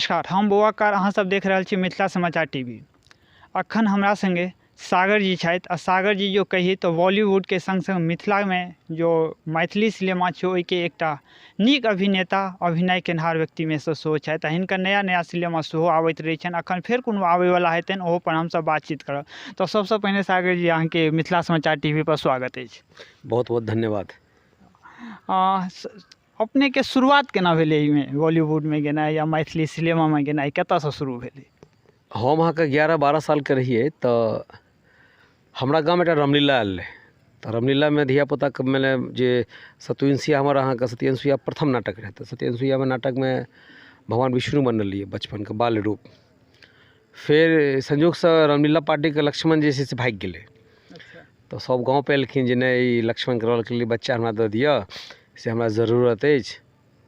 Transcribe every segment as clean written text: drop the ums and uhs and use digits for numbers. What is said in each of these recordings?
नमस्कार, हम बौआकार, अहाँ सब देख रहल छी मिथिला समाचार टीवी। अखन हमरा संगे सागर जी छथि आ सागर जी जो कही तो बॉलीवुड के संग संग मिथिला में जो मैथिली सिनेमा छै ओहिके एकटा नीक अभिनेता अभिनय केनहार व्यक्ति में से सेहो छथि आ हिनकर नया नया सिनेमा सेहो आबैत रहै छनि। अखन फेर कोनो आबैवला हेतनि ओहो पर हमसब बातचीत करब। तो सबसँ पहिने सागर जी अहाँके मिथिला समाचार टीवी पर स्वागत अछि। बहुत बहुत धन्यवाद। अपने के शुरुआत केना भेलै एहिमे बॉलीवुड में गेनाइ या मैथिली सिनेमा में गेनाइ कतऽसँ शुरू भेलै? हम अहाँके 11-12 साल के रहिए तो हमरा गाँव एकटा रामलीला आयल रहे। तो रामलीला में धियापुता के मैंने जे सतुअनसिया हमर अहाँके सत्यनसुइया प्रथम नाटक रहे। तो सत्यनसुइया में नाटक में भगवान विष्णु बनल रहिए बचपन के बाल रूप। फिर संयोग से रामलीला पार्टी के लक्ष्मण जे से भाग गेले। तो सब गाँव पे एलखिन जे नहीं लक्ष्मण के रोल के लिए बच्चा हमरा दे दिया से हमरा जरूरत है।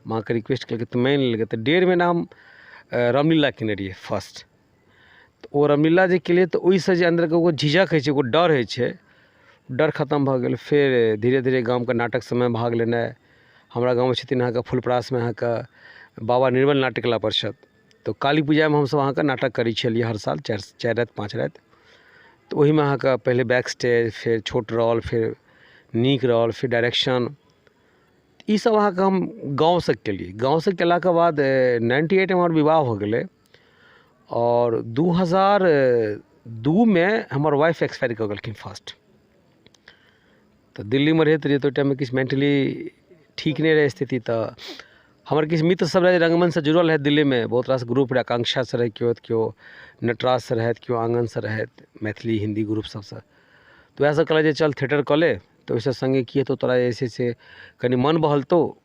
माँ के रिक्वेस्ट करके तो मान लेलकै। तो 1.5 महीना हम रामलीला केने रहिए फर्स्ट। तो वो रामलीला जे केलिए तो ओहिसँ जे अंदर के एगो झिझक है, एगो डर है, डर खत्म भऽ गेल। फिर धीरे धीरे गाँव के नाटक समय भाग लेनाइ। हमरा गाँव में छथिन अहाँके फुलपरास में अहाँके बाबा निर्मल नाट्य कला परिषद। तो काली पूजा में हमसब अहाँके नाटक करै छलिए हर साल 4 रात 5 रात। तो वही में अहाँके पहले बैक स्टेज, फिर छोट रोल, फिर नीक रोल, फिर डायरेक्शन, ई सब अहाँके हम गाँव से केलिए। गाँव से केला के बाद 98 में हमर विवाह हो गेलै और 2002 में हमर वाइफ एक्सपायर कर गेलखिन फर्स्ट। तो दिल्ली में रहते रहिए तो टाइम में किछु मेंटली ठीक नहीं रहे स्थिति। तो हमर किछु मित्र सब रहे रंगमंच से जुड़ल है दिल्ली में, बहुत रास ग्रुप रहे, आकांक्षा से रहे, केओ नटराज से रहत, केओ आंगन से रहत, मैथिली हिंदी ग्रुप सबसे। तो वएह सब कहले जे चल थिएटर कऽ ले। तो वैसे संगे किए तो तोरा ऐसे से कनी मन बहलतो।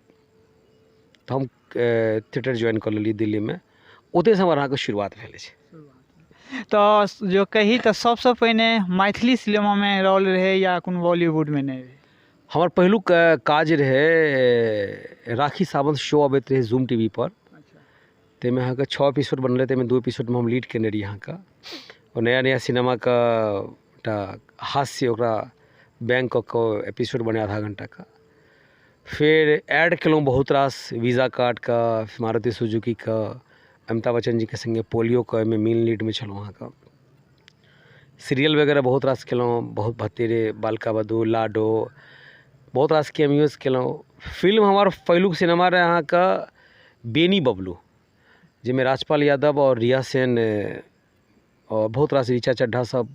तो हम थिएटर ज्वाइन कर लेलिए दिल्ली में। ओतै से हमर अहाँके शुरुआत भेल छै। तो जो कही तो सबसे पहिने मैथिली सिनेमा में रोल रहे या कोनो बॉलीवुड में नहीं रहे? हमर पहिलुक काज रहे राखी सावंत शो अबैत रहे जूम टीवी पर। ताहिमे अहाँके 6 एपिसोड बनल, ताहिमे 2 एपिसोड में हम लीड केने रही अहाँके। और नया नया सिनेमा का एकटा हास्य ओकरा बैंक के एपिसोड बने आधा घंटा का। फिर ऐड केलहुँ बहुत रास वीज़ा कार्ड का, मारुति सुजुकी का, अमिताभ बच्चन जी के संगे पोलियो का में मेन लीड में छलहुँ अहाँके। सीरियल वगैरह बहुत रास केलहुँ, बहुत भतेरे, बालका बधू, लाडो, बहुत रास कैमियोज केलहुँ। फिल्म हमार पहिलुक सिनेमा रहे अहाँके बेनी बबलू, जिसमें राजपाल यादव और रिया सेन और बहुत रास ऋचा चड्ढा सब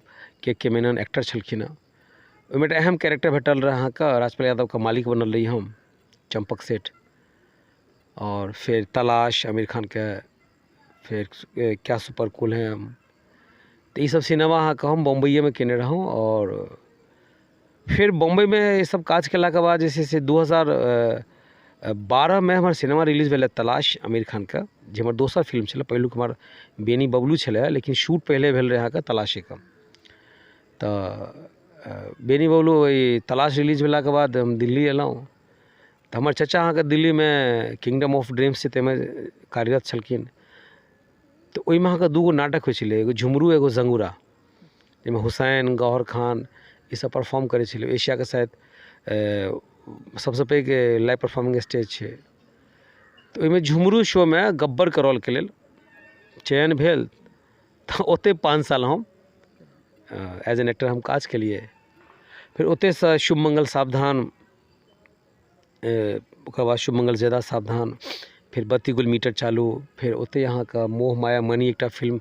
के मेनन एक्टर छलखिन। ओहिमे एकटा अहम कैरेक्टर भेटल रहे अहाँके, राजपाल यादव का मालिक बनल रही हम, चंपक सेठ। और फिर तलाश आमिर खान के, फिर क्या सुपर कूल हैं हम। तो ये सब सिनेमा अहाँके हम बम्बई में केने रहूँ। और फिर बम्बई में ये सब काज केला के बाद जैसे से 2012 में हमार सिनेमा रिलीज भेल तलाश आमिर खान का, जे हमर दोसर फिल्म छलै। पहिलुक हमार बेनी बबलू छलै, लेकिन शूट पहले भेल रहे अहाँके तलाशे का। तो बेनी बबलू तलाश रिलीज भेला के बाद हम दिल्ली एलहुँ। तो हमर चाचा अहाँके दिल्ली में किंगडम ऑफ ड्रीम्स छै ताहिमे कार्यरत छलखिन। तो ओहिमे अहाँके 2 गो नाटक होइ छलै, एगो झुमरू एगो जंगूरा, जाहिमे हुसैन गौहर खान ई सब परफॉर्म करै छलै। एशिया के शायद सबसे पैघ लाइव परफॉर्मिंग स्टेज छै। तो ओहिमे झुमरू शो में गब्बर के रोल के लेल चयन भेल। तो ओते 5 साल हम एज एन एक्टर हम काज केलिए। फिर ओते से शुभ मंगल सावधान, ओकर बाद शुभ मंगल ज्यादा सावधान, फिर 32 गुल मीटर चालू, फिर ओते यहाँ का मोह माया मनी एकटा फिल्म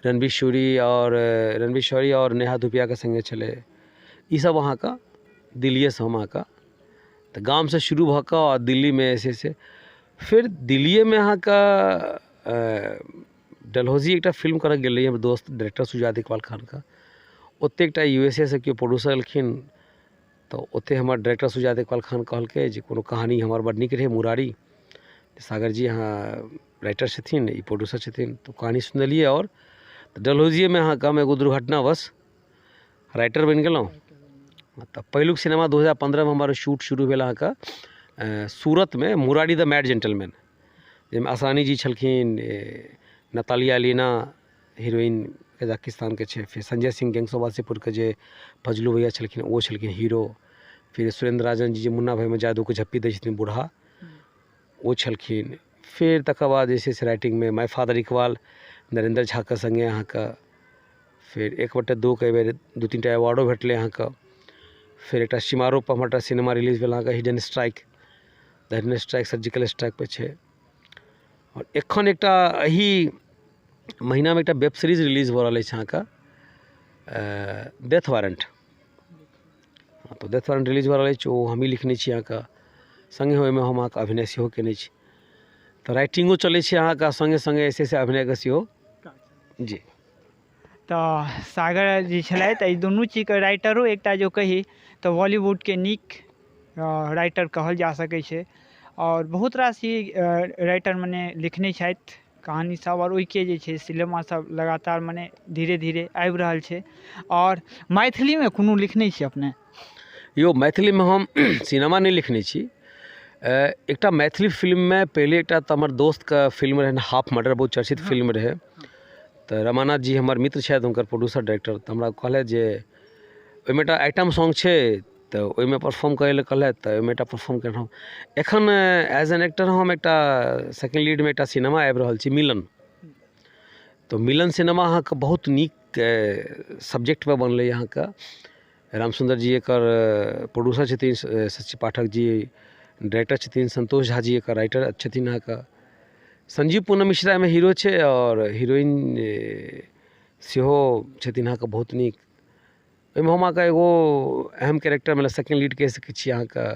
रणबीर शौरी और नेहा धुपिया के संगे चले। ई सब अहाँ का दिल्ली से हम अहाँका तो गाँव से शुरू भऽ कऽ और दिल्ली में ऐसे फिर दिल्ली में अहाँ का डलहौजी एकटा फिल्म करऽ गेल रही हमर दोस्त डायरेक्टर सुजात इकबाल खान का। ओते एकटा USA से केओ प्रोड्यूसर एलखिन। तो ओते हमर डायरेक्टर सुजात इकबाल खान कहलकै जे कोनो कहानी हमर बड़ नीक रहे मुरारी, सागर जी अहाँ राइटर छथिन, ई प्रोड्यूसर छथिन। तो कहानी सुनलिए और डलहौजिए में अहाँके हम एगो दुर्घटनावश राइटर बनि गेलहुँ। तो पहिलुक सिनेमा 2015 में हमारा शूट शुरू भेल अहाँके सूरत में मुरारी द मैड जेंटलमैन, जाहिमे आसानी जी छलखिन, नतालिया अलीना हीरोइन कजाकिस्तान के छै, फिर संजय सिंह गैंग्स ऑफ वासेपुर के जे फजलू भैया छलखिन वो छलखिन हीरो, फिर सुरेंद्र राजन जी जे मुन्ना भाई में जादू के झप्पी दै छथिन बूढ़ा वो छलखिन, फिर तकर बाद जे छै से राइटिंग में माय फादर इकबाल नरेंद्र झा के संगे अहाँके फिर 1/2 के बेर 2-3 टा अवार्डो भेटलै अहाँके। फिर एक सिमारो पर हमर सिनेमा रिलीज भेल अहाँके hidden strike, the hidden strike surgical strike पर छै। और एखन एकटा एही महीना में एक वेब सीरीज रिलीज हो रहा है अहाँके डेथ वारंट। तो डेथ वारंट रिलीज हो रहा है, वो हम ही लिखने छी अहाँके, संगे ओहिमे हम अहाँके अभिनय सेहो केने छी। तो राइटिंगो चलै छै अहाँके, संगे संगे ऐसे से अभिनयके सेहो जी। तो सागर जी छलथि ई दुनू चीजके राइटरो एकटा जो कही तो बॉलीवुडके नीक राइटर कहल जा सकै छै। और बहुत रास ही राइटर मने लिखने छथि कहानी सब, और ओइके जे छै सिनेमा सब लगातार मने धीरे धीरे आबि रहल छै। और मैथिलीमे कोनो लिखने छी अपने? यो मैथिली में हम सिनेमा नहीं लिखने छी। एकटा मैथिली फिल्म में पहले एकटा तो हमर दोस्त का फिल्म रहे हाफ मर्डर, बहुत चर्चित फिल्म रहे। तो रमानाथ जी हमर मित्र छथि, हुनकर प्रोड्यूसर डायरेक्टर, तो हमरा कहलथि जे ओहिमे एकटा आइटम सॉन्ग छै तो ओहिमे परफॉर्म करै लए कहलथि, तो ओहिमे एकटा परफॉर्म केलहुँ। एखन एज एन एक्टर हम एकटा सेकेंड लीड में एकटा सिनेमा आबि रहल छी मिलन। तो मिलन सिनेमा अहाँके बहुत नीक सब्जेक्ट पर बनलै अहाँके। रामसुंदर जी एकर प्रोड्यूसर छथिन, सच्ची पाठक जी डायरेक्टर छथिन, संतोष झा जी एकर राइटर छथिन अहाँके, संजीव पूनम मिश्रा एहिमे हीरो छै और हीरोइन सेहो छथिन अहाँके बहुत नीक। ओहिमे हम अहाँके एगो अहम कैरेक्टर मतलब सेकेंड लीड कहि सकै छी अहाँके।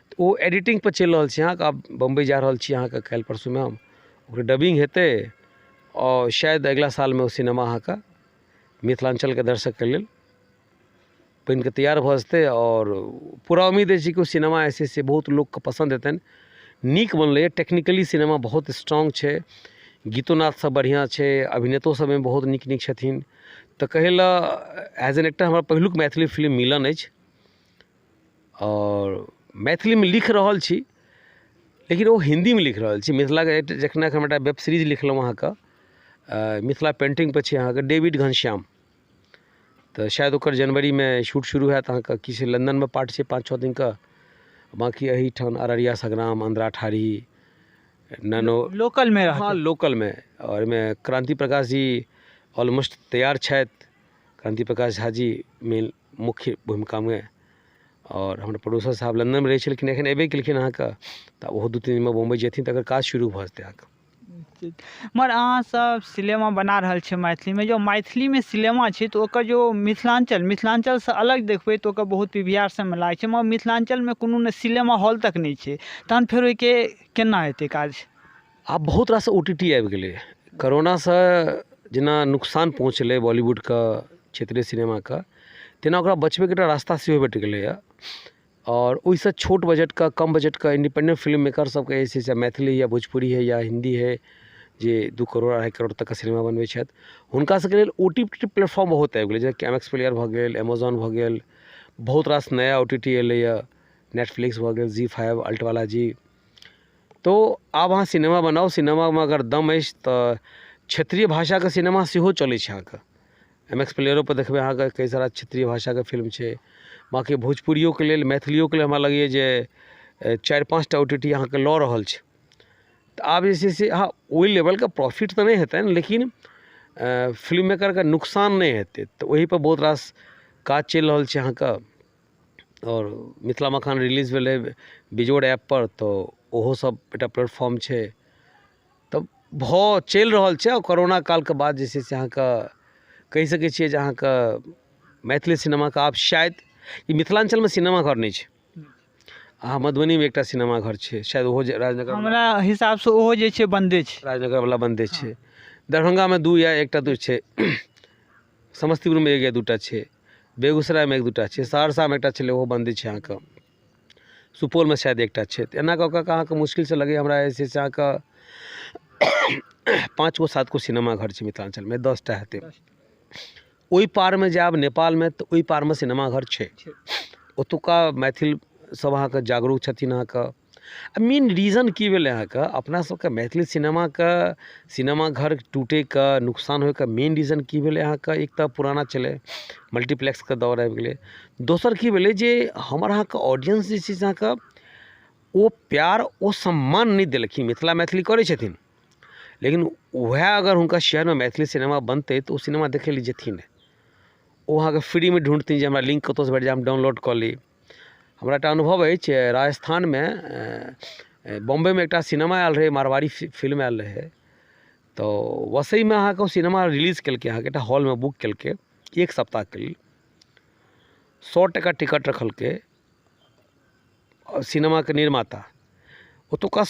तो ओ एडिटिंग पर चलि रहल छै अहाँके, आब बम्बई जा रहल छी अहाँके काल्हि परसूमे हम, ओकर डबिंग हेतै और शायद अगला सालमे ओ सिनेमा अहाँके मिथिलांचलके दर्शकके लेल बन के तैयार भऽ जेतै। और पूरा उम्मीद अछि कि ओ सिनेमा ऐसे से बहुत लोगके पसंद एतनि। नीक बनलै, टेक्निकली सिनेमा बहुत स्ट्रॉन्ग छै, गीतोनाद सब बढ़िया छै, अभिनेतो सब में बहुत नीक नीक छथिन। तो कहै लए एज एन एक्टर हमरा पहिलुक मैथिली फिल्म मिलन अछि और मैथिली में लिख रहल छी, लेकिन वो हिंदी में लिख रहल छी। मिथिला के जखन हम एकटा वेब सीरीज लिखलहुँ अहाँके मिथिला पेंटिंग पर छै अहाँके डेविड घनश्याम, तो शायद ओकर जनवरी में शूट शुरू हैत अहाँके। किछु लंदन में पार्ट छै 5-6 दिन का, बाकी एहिठाम अररिया संग्राम, अंद्रा ठारी, नैनो लोकल में हाँ लोकल में। और में क्रांति प्रकाश जी ऑलमोस्ट तैयार छथि, क्रांति प्रकाश झा जी मेन मुख्य भूमिका में, और हमर प्रोड्यूसर साहब लंदन में रहै छलखिन, एखन एबे केलखिन अहाँके, तऽ ओहो 2-3 दिन में बम्बई जेथिन तकर काज शुरू भऽ जेतै अहाँके। मगर अहाँ सब सिनेमा बना रहल छै मैथिली में, जो मैथिली में सिनेमा छै तो ओकर जो मिथिलांचल से अलग देखबै तो ओकर बहुत पीवीआर सब में लागै छै, मगर मिथिलांचल में कोनो ने सिनेमा हॉल तक नहीं छै, तहन फेर ओइके केना हेतै काज? आब बहुत रास OTT आबि गेलै। कोरोना से जेना नुकसान पहुँचलै बॉलीवुडके क्षेत्रीय सिनेमाके, तेना ओकरा बचबैके एकटा रास्ता सेहो भेट गेलैए। और ओहिसँ छोट बजटके कम बजटके इंडिपेंडेंट फिल्म मेकर सबके जे छै से मैथिली या भोजपुरी है या हिंदी है जे 2 करोड़ 2.5 करोड़ तक सिनेमा बनबै छथि, हुनका सबके लेल OTT प्लेटफॉर्म बहुत आबि गेलै, जेना MX प्लेयर भऽ गेल, अमेजॉन भऽ गेल, बहुत रास नया OTT एलैए, नेटफ्लिक्स भऽ गेल, ZEE5, अल्टवाला जी। तो आब अहाँ सिनेमा बनाउ, सिनेमामे अगर दम अछि तऽ क्षेत्रीय भाषाके सिनेमा सेहो चलै छै अहाँके। MX प्लेयरो पर देखबै अहाँके कई सारा क्षेत्रीय भाषाके फिल्म छै। बाकी भोजपुरियोके लेल मैथिलियोके लेल हमरा लगैए जे 4-5 टा OTT अहाँके लऽ रहल छै। तऽ आब जे छै से हाँ ओहि लेवलके प्रॉफिट तऽ नहि हेतनि, लेकिन फिल्म मेकरके नुकसान नहीं हेतै। तऽ ओहीपर बहुत रास काज चलि रहल छै अहाँके। और मिथिला मखान रिलीज भेलै बिजोड़ ऐप पर, तो ओहो सब एकटा प्लेटफॉर्म छै, तऽ चलि रहल छै। और कोरोना कालके बाद जे छै से अहाँके कहि सकै छियै जे अहाँके मैथिली सिनेमाके आब शायद ई मिथिलांचलमे सिनेमा घर नहीं छै। अहाँ मधुबनीमे एकटा सिनेमा घर छै, शायद ओहो राजनगर, हमरा हिसाब से ओहो जे छै बंदे छै, राजनगर वाला बंदे छै। दरभंगामे 2 या 1टा 2 छै, समस्तीपुरमे 1 या 2टा छै, बेगूसरायमे 1-2टा छै, सहरसामे एकटा छलै ओहो बंदे छै अहाँके, सुपौलमे शायद 1टा छै। तऽ एना कऽ कऽ अहाँके मुश्किलसँ लगैए हमरा जे छै से अहाँके 5 गो 7 गो सिनेमा घर छै मिथिलांचलमे, 10टा हेतै। ओहि पारमे जायब नेपालमे तऽ ओहि पारमे सिनेमा घर छै, ओतुका मैथिल सब अहाँके जागरूक छथिन अहाँके। आ मेन रीजन की भेलै अहाँके, अपना सबके मैथिली सिनेमा घर टूटैके नुकसान होइके मेन रीजन की भेलै अहाँके, एक तऽ पुराना छलै मल्टीप्लेक्सके दौर आबि गेलै, दोसर की भेलै जे हमर अहाँके ऑडियंस जे छै से अहाँके ओ प्यार ओ सम्मान नहीं देलखिन। मिथिला मैथिली करै छथिन, लेकिन वह अगर हुनका शहर में मैथिली सिनेमा बनते तो सिनेमा देखे लिए जेथिन। ओ अहाँके फ्री में ढूंढथिन जे हमरा लिंक कतौ से भेट जाए, हम डाउनलोड कऽ ली। हमरा एकटा अनुभव अछि, राजस्थान में बॉम्बे में एकटा सिनेमा आयल रहे, मारवाड़ी फिल्म आयल रहे, तो वसई में अहाँके सिनेमा रिलीज केलकै, अहाँके एकटा हॉल में बुक केलकै 1 सप्ताह के लेल, 100 टका टिकट रखलकै। सिनेमा के निर्माता ओतुका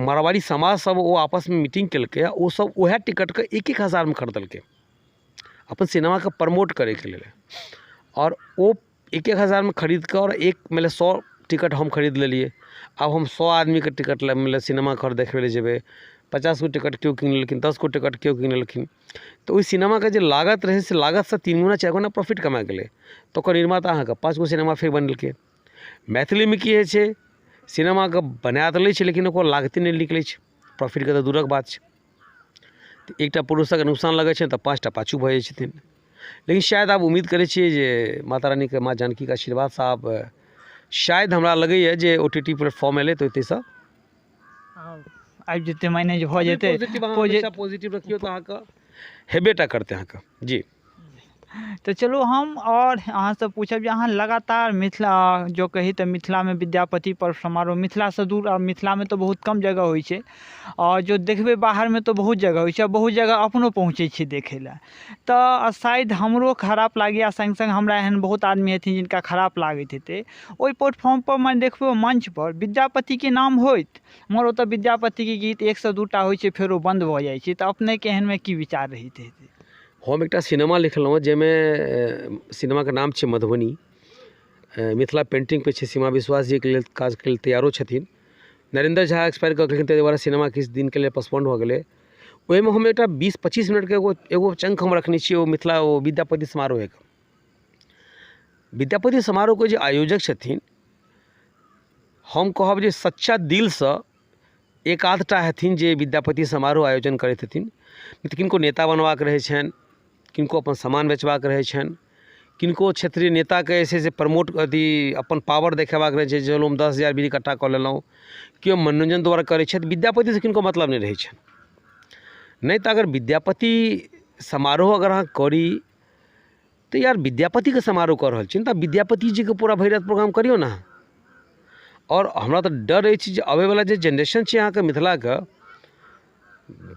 मारवाड़ी समाज सब वो आपस में मीटिंग केलकै, वो सब वह टिकट के 1-1 हज़ार में खरीदलकै अपन सिनेमा के प्रमोट करे के लिए। और वो 1-1 हज़ार में खरीद कर और एक मतलब 100 टिकट हम खरीद लेलिए। अब हम 100 आदमी के टिकट मतलब सिनेमा घर देखे ले जेबे, 50 गो टिकट क्यों किन लेकिन, 10 गो टिकट क्यों किन लेकिन, तो ओहि सिनेमा के जो लागत रहे से लागत से 3 गुना 4 गुना प्रॉफिट कमा गेले। तो ओकर निर्माता अहाँके 5 गो सिनेमा फिर बनेलकै। मैथिली में की होइ छै, सिनेमा के बना तो लै छै लेकिन ओकर लागते नहीं निकलै छै, प्रॉफिट के तो दूरक बात छै। तो एकटा पुरुषक नुकसान लगे छै तो 5टा पाछू भऽ जाइ छथिन। लेकिन शायद आब उम्मीद करै छियै जे माता रानी के, माँ जानकी के आशीर्वाद से आब शायद हमरा लगैए जे OTT प्लेटफॉर्म एलै तो एतैसँ आबि जेतै, मैनेज भऽ जेतै। पॉजिटिव रखियो तो अहाँके हेबे टा करतै अहाँके। जी तो चलो हम और अहाँ से पूछब जे अहाँ लगातार मिथिला जो कही तो मिथिला में विद्यापति पर्व समारोह मिथिला से दूर और मिथिला में तो बहुत कम जगह होइ छै, और जो देखबे बाहर में तो बहुत जगह होइ छै, बहुत जगह अपनो पहुँचे छै देखे ला। तो शायद हमरो खराब लागे, संग संग हमरा एहन बहुत आदमी हथिन जिनका खराब लागैत हेतै। ओहि प्लेटफॉर्म पर मैं देखबो मंच पर विद्यापति के नाम होइत, मगर ओतऽ विद्यापति के गीत 1 से 2टा होइ छै फेरो बंद भऽ जाइ छै। तो अपने के एहन में की विचार रहित हेतै? हम एकटा सिनेमा लिखलहुँ जाहिमे सिनेमा के नाम छै मधुबनी। मिथिला पेंटिंग पे छै, सीमा विश्वास जी के लेल काज के लेल तैयारो छथिन। नरेंद्र झा एक्सपायर कऽ गेलखिन, ताहि दुआरे सिनेमा किछु दिन के लिए पोस्टपोन्ड भऽ गेलै। ओहिमे हम एकटा 20-25 मिनट के एगो चंक हम रखने छियै, ओ विद्यापति समारोह के। विद्यापति समारोह के जे आयोजक छथिन, हम कहब जे सच्चा दिल से एक आधटा हेथिन जे विद्यापति समारोह आयोजन करैत हेथिन। नहि तऽ किनको नेता बनबाक रहै छनि, किनको अपन सामान बेचबाक रहै छनि, किनको क्षेत्रीय नेता के जे छै से प्रमोट अथी अपन पावर देखेबाक रहै छै, चलू हम 10,000 बीड़ी इकट्ठा कऽ लेलहुँ, केओ मनोरंजन द्वारा करै छथि। विद्यापति से किनको मतलब नहीं रहै छनि। नहीं तो अगर विद्यापति समारोह अगर अहाँ करी तो यार विद्यापति के समारोह कऽ रहल छी तऽ विद्यापति जी के पूरा भरि रात प्रोग्राम करियो ना। और हमरा तो डर अछि जे आबै वाला जे जनरेशन छै अहाँके मिथिला के,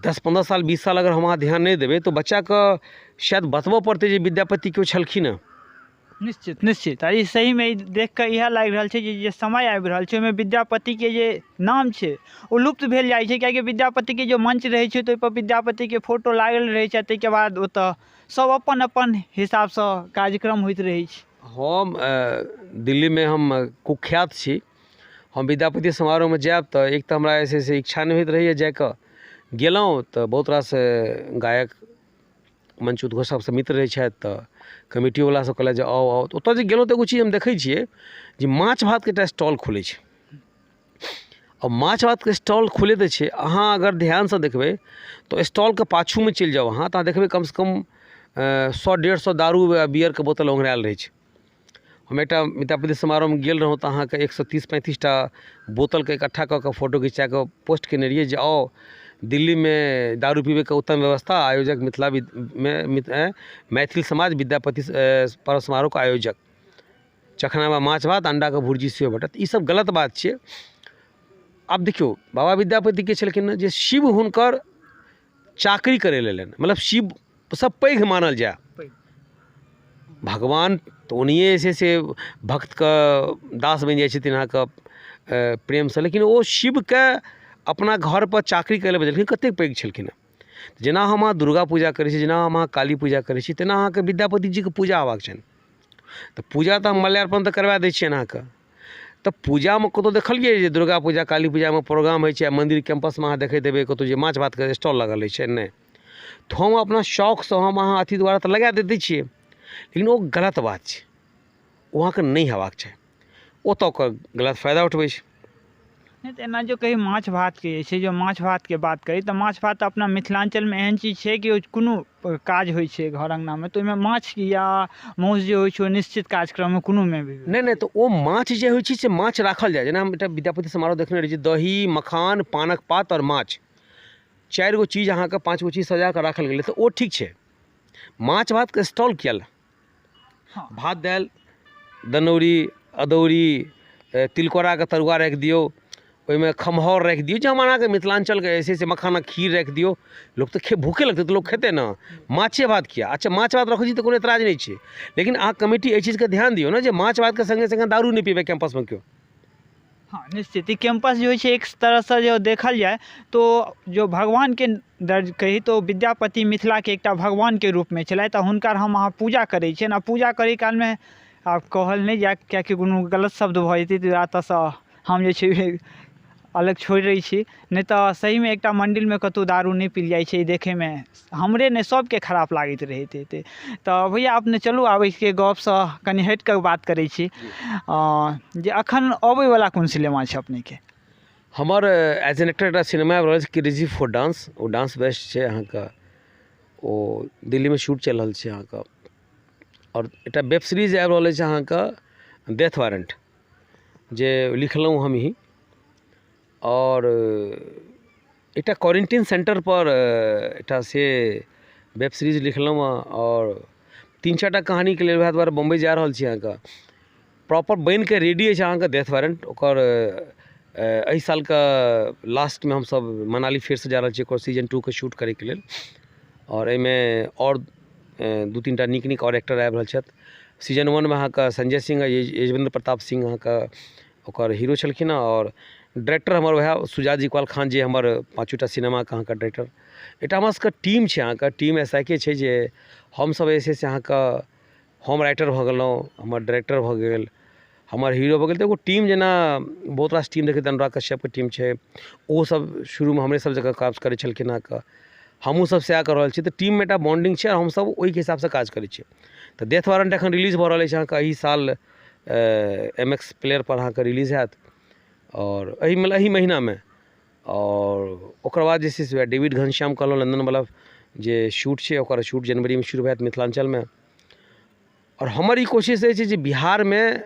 10-15 साल 20 साल अगर हम अहाँ ध्यान नहीं देबै तो बच्चा के शायद बतबऽ पड़तै जे विद्यापति केओ छलखिन हँ। निश्चित निश्चित। आ सही में देख कर यह लागि रहल छै जे समय आबि रहल छै ओहिमे विद्यापति के जे नाम छै वो लुप्त भेल जाइ छै, कियाकि विद्यापति के जो मंच रहै छै तो ओहि पर विद्यापति के फोटो लागल रहै छै, ताहिके बाद ओतऽ सब अपन अपन हिसाब से कार्यक्रम होइत रहै छै। हम दिल्ली में हम कुख्यात छी। हम विद्यापति समारोह में जायब तो एक तो हमरा ऐसे से इच्छा नहीं होइत रहैए जाके, गेलहुँ तो बहुत रास गायक मंच उद्घोषक सब मित्र रहै छथि, तो कमिटी वाला सब कहलक जे आओ आओ। तो ओतऽ जे गेलहुँ तो एगो चीज हम देखै छियै जे माछ भात के एकटा स्टॉल खुलै छै। और माछ भात के स्टॉल खुले तो छै, अहाँ अगर ध्यान से देखबै तो स्टॉल के पाछू में चलि जाउ अहाँ तो देखबै कम से कम 100-150 दारू बियर के बोतल ओंघरायल रहै छै। हम एकटा विद्यापति समारोह में गेल रहौं तो अहाँके 130-35 टा बोतल के इकट्ठा कऽ के फोटो घिचा के पोस्ट केने रहिए जे आओ दिल्ली में दारू पीबे के उत्तम व्यवस्था, आयोजक मिथिला में मैथिल समाज विद्यापति पर्व समारोह के आयोजक, चखना में माछ भात अंडा के भुर्जी सेहो भेटत। ई सब गलत बात छै। आब देखियो बाबा विद्यापति के छलखिन जे शिव हुनकर चाकरी करे लेलनि, मतलब शिव सब पैघ मानल जाए, भगवान तो ओनिए से भक्त के दास बनि जाइ छथिन अहाँके प्रेम से, लेकिन ओ शिव के अपना घर पर चाकरी करे बजेलखिन, कतेक पैघ छलखिन हँ। जेना हम अहाँ दुर्गा पूजा करै छी, जेना हम अहाँ काली पूजा करै छी, तेना अहाँके विद्यापति जी के पूजा हेबाक छनि। तऽ पूजा तऽ हम मल्यार्पण तऽ करवा दै छियनि अहाँके। तऽ पूजामे कतहु देखलियै जे दुर्गा पूजा काली पूजामे प्रोग्राम होइ छै, मन्दिर कैंपसमे अहाँ देखैत हेबै कतहु जे माछ भातके स्टॉल लगल रहै छै, नहि। तऽ हम अपना शौकसँ हम अहाँ अथी द्वारा तऽ लगा दै छियै, लेकिन ओ गलत बात छै, ओ अहाँके नहि हेबाक चाही। ओतऽ ओकर गलत फायदा उठबै छै। नहीं तो एना जो कही माछ भात के छै, जो माछ भात के बात करी तो माछ भात अपना मिथिलांचल में एहन चीज छै कि कोनो काज होइ छै घर अंगना में तो ओहिमे माछ या माउस जे होइ छै निश्चित कार्यक्रम में कोनो में भी नहीं नहीं, तो वो माछ जे होइ छै से माछ राखल जाए, जेना हम एकटा विद्यापति समारोह देखने रही, दही मखान पानक पात और माछ, 4 गो चीज अहाँके 5 गो चीज सजा कऽ राखल गेलै, तो वो ठीक छै। माछ भात के स्टॉल किया हाँ। भात दालि दनौरी अदौरी तिलकोरा के तरुआ राखि दियौ, ओहिमे खमहौर राखि दियौ, जे हमरा के मिथिलांचल के ऐसे ऐसे मखानक खीर राखि दियौ, लोग तो भूखे लगते तो लोग खेते ना, माछे भात किया। अच्छा माछ भात रखै छी तो कोनो एतराज नहीं छै, लेकिन अहाँ कमिटी एहि चीज के ध्यान दियौ ना जे माछ भात के संगे संगे दारू नहीं पीबे कैंपस में क्यों। हाँ निश्चित ही कैंपस जो है एक तरह से जो देखल जाए तो जो भगवान के दर्ज कही तो विद्यापति मिथिला के एक भगवान के रूप में चलाए, तो हुनकर हम अहाँ पूजा करै छियनि, आ पूजा करै काल में आब कहल नहीं जाए कियाकि कोनो गलत शब्द भऽ जेतै तऽ एतऽसँ हम जे छै अलग छोड़ि रही छी, नहीं तो सही में एक मंदिर में कतौ दारू नहीं पील जाइ छै, देखे में हमरे नहीं सबके खराब लागैत रहैत हेतै। तो भैया अपने चलू आब इसके गपसँ कनि हटि कऽ बात करै छी, जे अखन अबैवला कोन सिनेमा छै अपने के? हमर एज एन एक्टर एकटा सिनेमा आबि रहल छै क्रेजी फॉर डांस, ओ डांस बेस्ट छै अहाँके, ओ दिल्ली में शूट चलि रहल छै अहाँके, और एकटा वेब सीरीज आबि रहल छै अहाँके डेथ वारंट, जे लिखलहुँ हम ही, और एकटा क्वारंटीन सेंटर पर एकटा से वेब सीरीज लिखलहुँ, और 3-4 टा कहानी के लेल वएह दुआरे बम्बई जा रहल छी अहाँके। प्रॉपर बनि के रेडी अछि अहाँके डेथ वारंट, ओकर एहि साल के लास्ट में हम सब मनाली फेर से जा रहल छी ओकर सीजन 2 के शूट करे के लेल, और एहिमे और 2-3 टा नीक नीक और एक्टर आबि रहल छथि। सीजन 1 में अहाँके संजय सिंह आ यजवेंद्र प्रताप सिंह अहाँके ओकर हीरो छलखिन, और डायरेक्टर हमर वएह सुजात इकबाल खान जे हमर 5 टा सिनेमा के अहाँके डायरेक्टर। एकटा हमरा सबके टीम छै अहाँके, टीम ऐसा के छै जे हमसब ऐसे से अहाँके हम राइटर भऽ गेलहुँ, हमर डायरेक्टर भऽ गेल, हमर हीरो भऽ गेल, तऽ एगो टीम जेना बहुत रास टीम देखैत अनुराग कश्यप के टीम छै, ओ सब शुरू में हमरे सब जगह काज करै छलखिन अहाँके, हमहूँ सब सएह कऽ रहल छी, तऽ टीम में एकटा बॉन्डिंग छै, और हमसब ओहि हिसाब से काज करै छियै। तऽ डेथ वारंट एखन रिलीज भऽ रहल अछि अहाँके, एहि साल MX प्लेयर पर अहाँके रिलीज हैत, और एहि महीना में, और ओकर बाद जे छै से डेविड घनश्याम कहलहुँ लंदन वाला जे शूट छै, ओकर शूट जनवरी में शुरू हैत मिथिलांचल में। और हमर ई कोशिश अछि जे बिहार में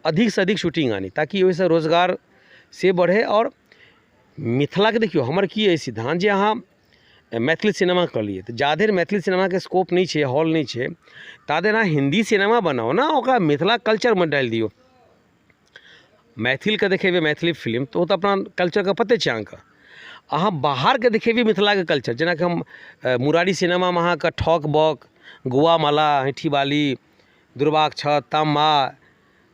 अधिक से अधिक शूटिंग आनी, ताकि ओहिसँ रोजगार से बढ़े। और मिथिला के देखियो हमर की अइ सिद्धांत, जे अहाँ मैथिली सिनेमा कऽ लियै तऽ जा धरि मैथिली सिनेमा के स्कोप नहीं छै, हॉल नहीं छै, ता धरि अहाँ हिंदी सिनेमा बनाओ ना, ओकरा मिथिला कल्चर में डालि दियौ। मैथिल के देखेबै मैथिली फिल्म तो अपना कल्चर के पते छै अहाँके, अहाँ बाहर के देखेबै मिथिला के कल्चर, जेना कि हम मुरारी सिनेमा में अहाँके ठक बक, गुआ माला, हैठी बाली, दुर्वाक्षत, तामा,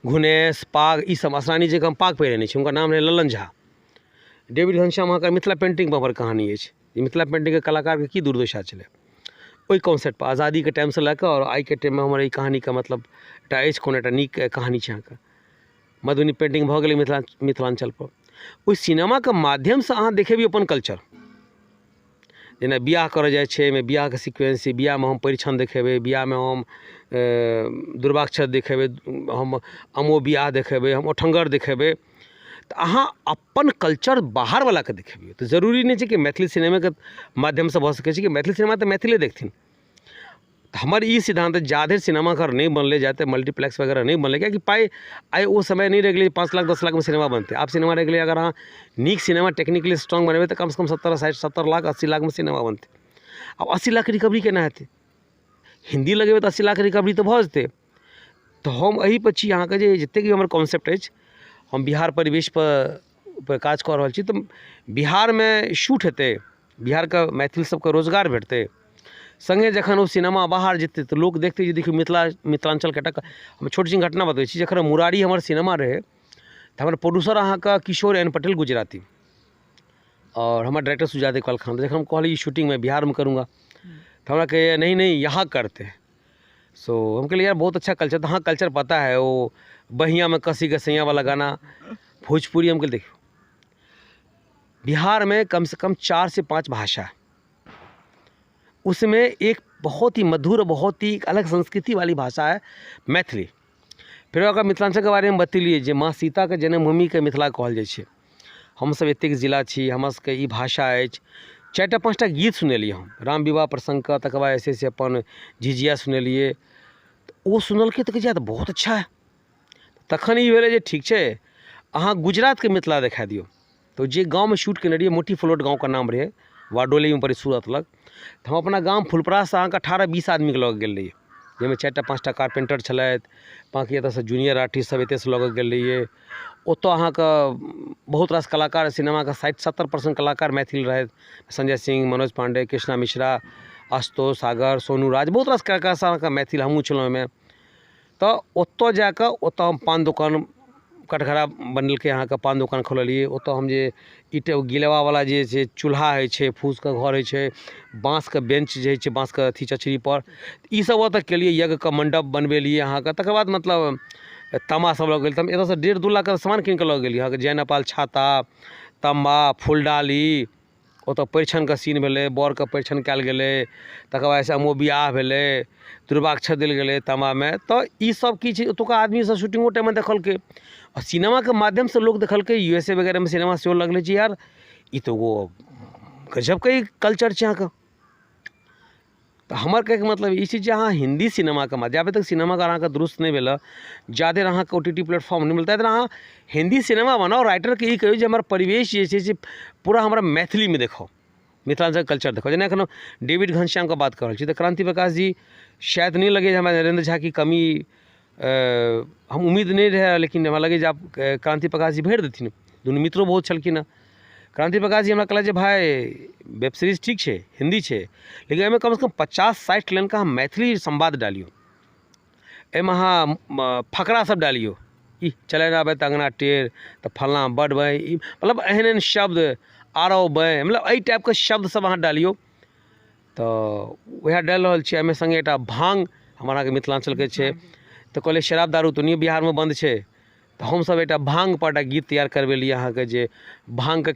घुनेस, पाग, ई सब असरानी जे हम पाग पहिरने छी, हुनकर नाम रहै ललन झा। डेविड घनश्याम अहाँके मिथिला पेंटिंग पर हमर कहानी अछि, मिथिला पेंटिंग के कलाकार के की दुर्दशा छलै, ओहि कॉन्सेप्ट पर आज़ादी के टाइम से लऽ कऽ और आइ के टाइम में हमर ई कहानी के मतलब एकटा अछि, कोनो एकटा नीक कहानी छै अहाँके। मधुबनी पेंटिंग भऽ गेलै मिथिलांचल पर, ओहि सिनेमा के माध्यम से अहाँ देखेबै अपन कल्चर। जेना बियाह करऽ जाइ छै, एहिमे बियाह के सीक्वेंस छै, बियाह में हम परिछन देखेबै, बियाह में हम दुर्वाक्षत देखेबै, हम अमो बियाह देखेबै, हम ओठंगर देखेबै, तऽ अहाँ अपन कल्चर बाहर वाला के देखेबै। तऽ जरूरी नहीं छै कि मैथिली सिनेमा के माध्यम से भऽ सकै छै कि मैथिली सिनेमा तऽ मैथिले देखथिन। हमर ई सिद्धांत जा धरि सिनेमा घर नहीं बनले, जाते मल्टीप्लेक्स वगैरह नहीं बनले, क्या कि पाई आइ ओ समय नहीं रह गेलै 5 लाख 10 लाख में सिनेमा बनते, आब सिनेमा रह गेलै अगर अहाँ नीक सिनेमा टेक्निकली स्ट्रॉन्ग बनेबै तऽ कम से कम 70 लाख 80 लाख में सिनेमा बनते। अब 80 लाख रिकवरी केना हेतै? हिंदी लगेबै तऽ 80 लाख रिकवरी तऽ भऽ जेतै। तऽ हम एहि पर छी अहाँके जे जतेक भी हमर कॉन्सेप्ट अछि, हम बिहार परिवेश पर काज कऽ रहल छी, तऽ बिहार में शूट हेतै, बिहार के मैथिल सबके रोजगार भेटतै, संगे जखन ओ सिनेमा बाहर जेतै तऽ लोक देखतै जे देखियौ मिथिलांचल के एकटा हम छोट छिन घटना बतबै छी। जखन मुरारी हमर सिनेमा रहै तऽ हमर प्रोड्यूसर अहाँके किशोर एन पटेल गुजराती, और हमारा डायरेक्टर सुजात इकबाल खान। जब हम कहली शूटिंग मैं बिहार में करूँगा तो हमारा कहे नहीं नहीं यहाँ करते हैं। सो हम कहलिए यार बहुत अच्छा कल्चर, तो हाँ कल्चर पता है, वो बहिया में कसी के सैया वाला गाना, भोजपुरी। हम कहते देखो बिहार में कम से कम 4 से 5 भाषा है, उसमें एक बहुत ही मधुर, बहुत ही अलग संस्कृति वाली भाषा है मैथिली। फिर अगर मिथिलांचल के बारे में बतेलिए जे माँ सीता के जन्मभूमि के मिथिला कहल जाइ छै, हमसब एतेक जिला छी, हमर सबके ई भाषा अछि। 4टा 5टा गीत सुनेलिए हम राम विवाह प्रसंगके, तकर बाद ऐसे अपन झिझिया सुनेलिए। ओ सुनलकै तऽ कहै छै बहुत अच्छा है। तखन ई भेलै जे ठीक छै अहाँ गुजरातके मिथिला देखा दियौ। तो जे गाँवमे शूट केने रहिए, मोटी फ्लोट गाँवके नाम रहै, वाडोलीमे पड़ै सूरत लग। तऽ हम अपना गाम फुलपराससँ अहाँके 18-20 आदमीके लऽ गेल रहिए, जाहिमे 4टा 5टा कारपेंटर छलथि, बाँकी एतऽसँ जूनियर आर्टिस्ट सब एतऽसँ लऽ गेल रहिए। ओतऽ अहाँके बहुत रास कलाकार, सिनेमाके 60-70% कलाकार मैथिल रहथि। संजय सिंह, मनोज पांडे, कृष्णा मिश्रा, आशुतोष सागर, सोनू राज, बहुत रास कलाकार सब अहाँके मैथिल, हमहूँ छलहुँ ओहिमे। तऽ ओतऽ जाकऽ ओतऽ हम पान दोकान, कटघरा बनेलकै अहाँके, पान दोकान खोललिए। ओतऽ हम जे ईंट गिलबावला जे छै चूल्हा होइ छै, फूसके घर होइ छै, बाँसके बेंच जे होइ छै, बाँसके अथी चचरीपर, ईसब ओतऽ केलिए। यज्ञके मण्डप बनबेलिए अहाँके। तकर बाद मतलब तमा सब लऽ गेल, तऽ हम एतऽसँ 1.5-2 लाख सामान कीन कऽ लऽ गेलिए अहाँके। जय नेपाल छाता, तम्बा, फूलडाली, ओतऽ परिछनके सीन भेलै, बरके परिछन कयल गेलै। तकर बादसँ अमो बियाह भेलै, दुर्वाक्षर देल गेलै तम्बामे। तऽ ईसब की छै, ओतुका आदमीसब शूटिंगो टाइममे देखलकै, और सिनेमाके माध्यमसँ लोक देखलकै। USA वगैरहमे सिनेमा सेहो लगलै छै यार, ई तऽ वो गजबके कल्चर छै अहाँके। तऽ हमर कहैके मतलब ई छै जे अहाँ हिंदी सिनेमाके माध्यम, जाबे तक सिनेमाके अहाँके दुरुस्त नहीं भेल, जाधरि अहाँके OTT प्लेटफॉर्म नहीं मिलता है, अहाँ हिंदी सिनेमा बनाओ। राइटरके ई कहियो जे हमर परिवेश जे छै से पूरा हमरा मैथिलीमे देखाओ, मिथिलांचल कल्चर देखाओ। जेना एखन डेविड घनश्यामके बात कऽ रहल छी, तऽ क्रांति प्रकाश जी शायद नहीं लगे हमरा नरेंद्र झा की कमी, हम उम्मीद नहीं रहे, लेकिन हमरा लगे जे आप क्रांति प्रकाश जी भरि देथिन। दुनू मित्रो बहुत छलखिन हँ। क्रांति प्रकाश जी हमरा कहला जे भाई वेब सीरीज ठीक छै, हिंदी छै, लेकिन एहिमे कमसँ कम 50-60 लाइनके अहाँ मैथिली संवाद डालियौ। एहिमे अहाँ फकरा सब डालियौ, ई चले आबे तऽ अंगना टेढ़, तऽ फलना बड़ बइ, ई मतलब एहन एहन शब्द, आरो बइ, मतलब एहि टाइपके शब्द सब अहाँ डालियौ। तऽ वएह डालि रहल छी। एहिमे संगे एकटा भांग हमर अहाँके मिथिलांचलके छै। तऽ कहलिए शराब दारू तऽ नहीं बिहारमे बंद छै, तऽ हमसब एकटा भांगपर एकटा गीत तैयार करबेलिए अहाँके, जे भांगके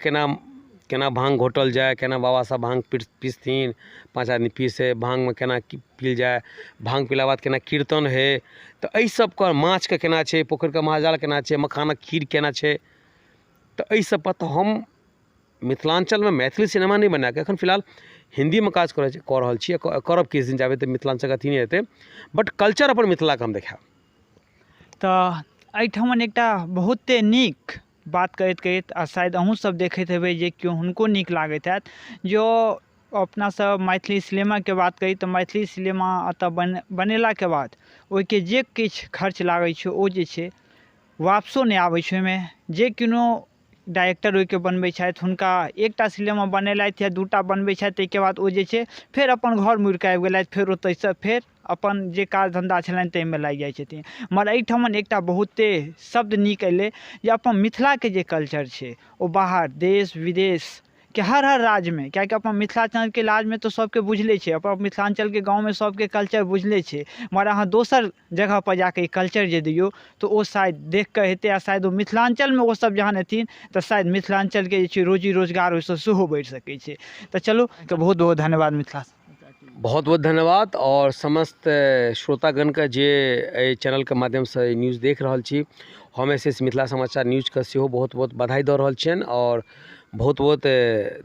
केना भांग घोटल जाए, केना बाबा साहब भांग पीसथिन, 5 आदमी पीसे, भांगमे केना पील जाए, भांग पीला बाद केना कीर्तन है। तऽ एहि सबके, माछके केना छै, पोखरिके महाजाल केना छै, मखानक खीर केना छै, तऽ एहि सबपर तऽ हम मिथिलांचलमे मैथिली सिनेमा नहीं बनाके एखन फिलहाल हिंदीमे काज कऽ रहल छी, करब किछु दिन जाबे तऽ मिथिलांचलके अथी नहीं हेतै, बट कल्चर अपन मिथिलाके हम देखाएब। तऽ एहिठमन एकटा बहुते नीक बात कहैत कहैत, आ शायद अहूँ सब देखैत हेबै जे केओ हुनको नीक लागैत हैत, जो अपना सब मैथिली सिनेमाके बात करी तऽ मैथिली सिनेमा एतऽ बनेलाके बाद ओहिके जे किछु खर्च लागै छै ओ जे छै वापसो नहीं आबै छै। ओहिमे जे कोनो डायरेक्टर ओहिके बनबै छथि, हुनका एकटा सिनेमा बनेलथि या 2टा बनबै छथि, ताहिके बाद ओ जे छै फेर अपन घर मुड़िकऽ आबि गेलथि, फेर ओतऽसँ फेर अपन जे काज धंधा छलनि ताहिमे लागि जाइ छथिन। मगर एहिठमन एकटा बहुते शब्द नीक अएलै जे अपन मिथिलाके जे कल्चर छै ओ बाहर देश विदेश के हर राज्यमे, किएकि अपन मिथिलांचलके राज्यमे तऽ सबके बुझले छै, अपन मिथिलांचलके गाँवमे सबके कल्चर बुझले छै, मगर अहाँ दोसर जगहपर जाकऽ ई कल्चर जे दियौ तऽ ओ शायद देखिकऽ हेतै, आ शायद ओ मिथिलांचलमे ओ सब जहन एथिन तऽ शायद मिथिलांचलके जे छै रोजी रोजगार ओहिसँ सेहो बढ़ि सकै छै। तऽ चलू, तऽ बहुत बहुत धन्यवाद मिथिला। बहुत बहुत धन्यवाद। और समस्त श्रोतागणके जे एहि चैनलके माध्यमसँ न्यूज़ देख रहल छी, हम SS मिथिला समाचार न्यूज़के सेहो बहुत बहुत बधाई दऽ रहल छियनि, और बहुत बहुत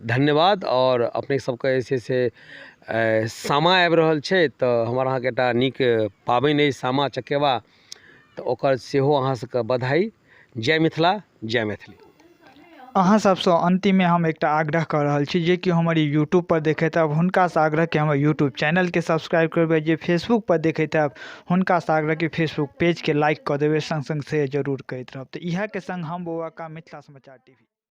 धन्यवाद। और अपने सबके जे छै से सामा आबि रहल छै, तऽ हमर अहाँके एकटा नीक पाबनि अछि सामा चकेबा, तऽ ओकर सेहो अहाँ सबके बधाई। जय मिथिला, जय मैथिली। अहाँ सबसँ अंतिममे हम एकटा आग्रह कऽ रहल छी, जे कि हमर यूट्यूब पर देखैत हैब हुनकासँ आग्रह कि हमर यूट्यूब चैनलके सब्सक्राइब करबै, जे फेसबुक पर देखैत हैब हुनकासँ आग्रह कि फेसबुक पेजके लाइक कऽ देबै, संग संग शेयर जरूर करैत रहब। तऽ इएहके संग हम बौआका मिथिला समाचार TV।